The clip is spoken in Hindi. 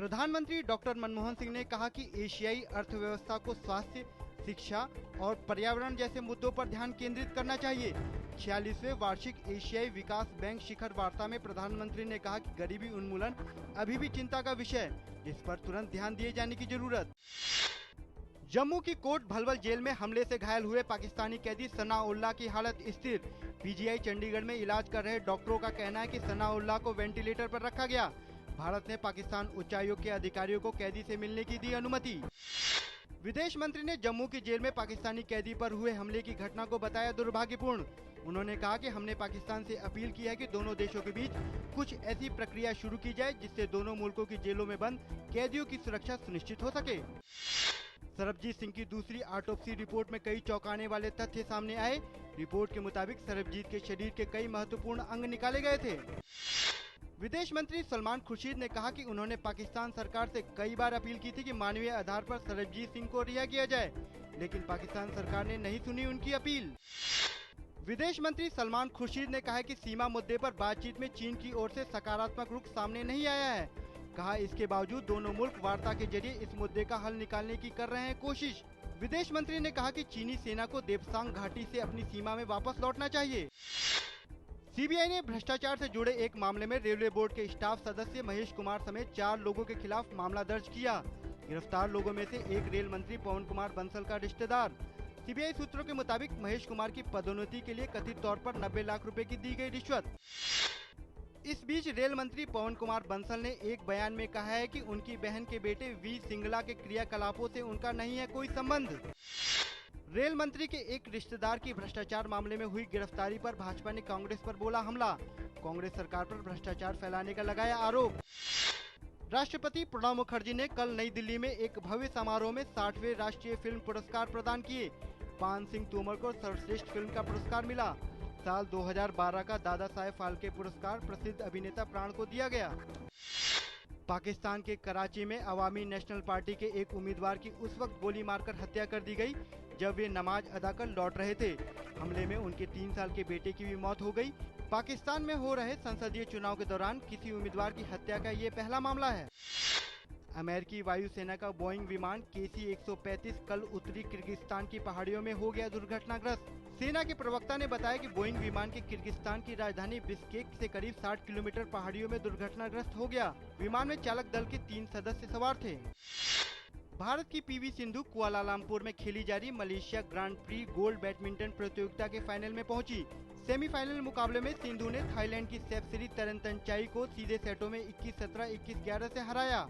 प्रधानमंत्री डॉक्टर मनमोहन सिंह ने कहा कि एशियाई अर्थव्यवस्था को स्वास्थ्य, शिक्षा और पर्यावरण जैसे मुद्दों पर ध्यान केंद्रित करना चाहिए। 46वें वार्षिक एशियाई विकास बैंक शिखर वार्ता में प्रधानमंत्री ने कहा कि गरीबी उन्मूलन अभी भी चिंता का विषय है, जिस पर तुरंत ध्यान दिए जाने की जरूरत। जम्मू की कोट भलवल जेल में हमले से घायल हुए पाकिस्तानी कैदी सनाउल्लाह की हालत स्थिर। पीजीआई चंडीगढ़ में इलाज कर रहे डॉक्टरों का कहना है कि सनाउल्लाह को वेंटिलेटर पर रखा गया। भारत ने पाकिस्तान उच्चायोग के अधिकारियों को कैदी से मिलने की दी अनुमति। विदेश मंत्री ने जम्मू की जेल में पाकिस्तानी कैदी पर हुए हमले की घटना को बताया दुर्भाग्यपूर्ण। उन्होंने कहा कि हमने पाकिस्तान से अपील की है कि दोनों देशों के बीच कुछ ऐसी प्रक्रिया शुरू की जाए जिससे दोनों मुल्कों की जेलों में बंद कैदियों की सुरक्षा सुनिश्चित हो सके। सरबजीत सिंह की दूसरी ऑटोप्सी रिपोर्ट में कई चौंकाने वाले तथ्य सामने आए। रिपोर्ट के मुताबिक सरबजीत के शरीर के कई महत्वपूर्ण अंग निकाले गए थे। विदेश मंत्री सलमान खुर्शीद ने कहा कि उन्होंने पाकिस्तान सरकार से कई बार अपील की थी कि मानवीय आधार पर सरबजीत सिंह को रिहा किया जाए, लेकिन पाकिस्तान सरकार ने नहीं सुनी उनकी अपील। विदेश मंत्री सलमान खुर्शीद ने कहा कि सीमा मुद्दे पर बातचीत में चीन की ओर से सकारात्मक रुख सामने नहीं आया है। कहा इसके बावजूद दोनों मुल्क वार्ता के जरिए इस मुद्दे का हल निकालने की कर रहे हैं कोशिश। विदेश मंत्री ने कहा कि चीनी सेना को देप्सांग घाटी से अपनी सीमा में वापस लौटना चाहिए। सीबीआई ने भ्रष्टाचार से जुड़े एक मामले में रेलवे बोर्ड के स्टाफ सदस्य महेश कुमार समेत 4 लोगों के खिलाफ मामला दर्ज किया। गिरफ्तार लोगों में से एक रेल मंत्री पवन कुमार बंसल का रिश्तेदार। सीबीआई सूत्रों के मुताबिक महेश कुमार की पदोन्नति के लिए कथित तौर पर 90 लाख रुपए की दी गई रिश्वत। इस बीच रेल मंत्री पवन कुमार बंसल ने एक बयान में कहा है कि उनकी बहन के बेटे वी सिंगला के क्रियाकलापों से उनका नहीं है कोई संबंध। रेल मंत्री के एक रिश्तेदार की भ्रष्टाचार मामले में हुई गिरफ्तारी पर भाजपा ने कांग्रेस पर बोला हमला। कांग्रेस सरकार पर भ्रष्टाचार फैलाने का लगाया आरोप। राष्ट्रपति प्रणब मुखर्जी ने कल नई दिल्ली में एक भव्य समारोह में 60वें राष्ट्रीय फिल्म पुरस्कार प्रदान किए। पान सिंह तोमर को सर्वश्रेष्ठ फिल्म का पुरस्कार मिला। साल 2012 का दादा साहेब फाल्के पुरस्कार प्रसिद्ध अभिनेता प्राण को दिया गया। पाकिस्तान के कराची में अवामी नेशनल पार्टी के एक उम्मीदवार की उस वक्त गोली मारकर हत्या कर दी गई जब वे नमाज अदा कर लौट रहे थे। हमले में उनके 3 साल के बेटे की भी मौत हो गई। पाकिस्तान में हो रहे संसदीय चुनाव के दौरान किसी उम्मीदवार की हत्या का ये पहला मामला है। अमेरिकी वायुसेना का बोइंग विमान KC-135 कल उत्तरी किर्गिस्तान की पहाड़ियों में हो गया दुर्घटनाग्रस्त। सेना के प्रवक्ता ने बताया कि बोइंग विमान के किर्गिस्तान की राजधानी बिश्केक से करीब 60 किलोमीटर पहाड़ियों में दुर्घटनाग्रस्त हो गया। विमान में चालक दल के 3 सदस्य सवार थे। भारत की PV सिंधु कुआलालंपुर में खेली जा रही Malaysia grand pre gold badminton प्रतियोगिता के फाइनल में पहुंची। सेमीफाइनल मुकाबले में सिंधु ने थाईलैंड की सेपसिरी तरनतनचाई को सीधे सेटों में 21-17, 21-11 से हराया।